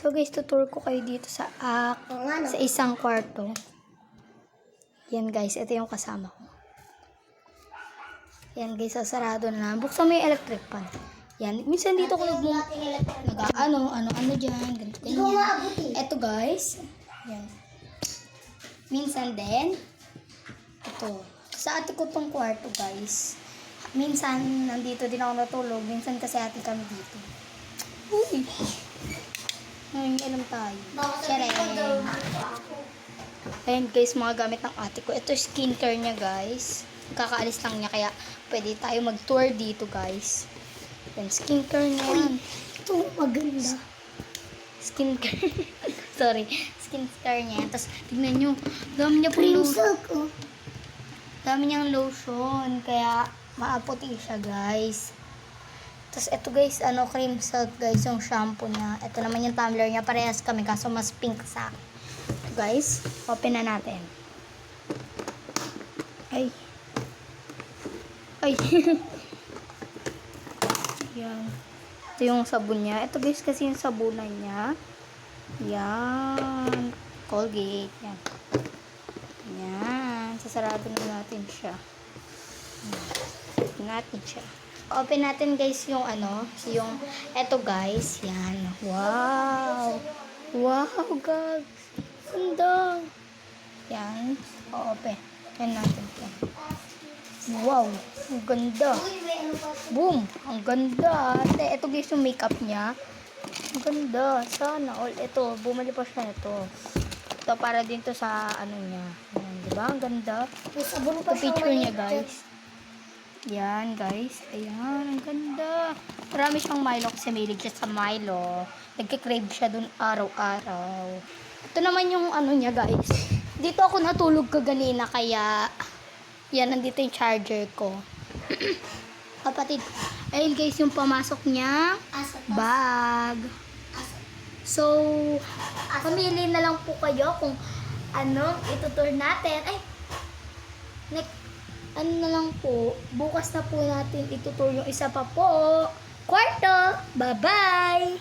So guys, tutur ko kayo dito sa sa isang kwarto. Yan guys, ito yung kasama ko. Yan guys, sarado na. Buksan mo yung electric fan. Yan, minsan dito ko ano dyan, ganito ganyan. Ito guys, yan. Minsan din, ito. Sa ate ko tong kwarto guys. Minsan, nandito din ako natulog. Minsan kasi ate kami dito. Uy! Ay, alam tayo. Siyempre. Ayan guys, mga gamit ng ate ko. Ito skincare niya guys. Kakaalis lang niya, kaya pwede tayo mag-tour dito guys. Yan, skincare niya yan. Ito, maganda. Skincare. Sorry. Skincare niya. Tapos, tignan nyo. Dami niya po lotion. Dami niyang lotion. Kaya, maaputi siya guys. Tapos, ito guys, cream silk guys, yung shampoo niya. Ito naman yung tumbler niya. Parehas kami, kaso mas pink sa akin. Ito guys, open na natin. Ay. Ay. Yan. Ito yung sabon niya. Ito guys, kasi yung sabunan niya. Yan. Colgate. Yan. Yan. Sasarado na natin siya. Natin siya. Open natin guys yung yung eto guys. Yan. Wow. Wow guys. Ganda. Yan. O-open. Yan natin. Yan. Wow. Ang ganda. Boom. Ang ganda. Ito guys yung makeup niya. Ang ganda. Sana all. Ito. Bumali pa siya ito. Ito para din to sa niya. Yan. Diba? Ang ganda. Ito picture niya guys. Yan guys. Ayan. Ang ganda. Marami siyang Milo kasi mahilig siya sa Milo. Nagkikrave siya dun araw-araw. Ito naman yung niya guys. Dito ako natulog kaganina kaya yan, nandito yung charger ko. Kapatid. Ayun guys, yung pamasok niya bag. So, pamili na lang po kayo kung itutur natin. Ay, na lang po. Bukas na po natin itutur yung isa pa po. Kwarto. Bye-bye!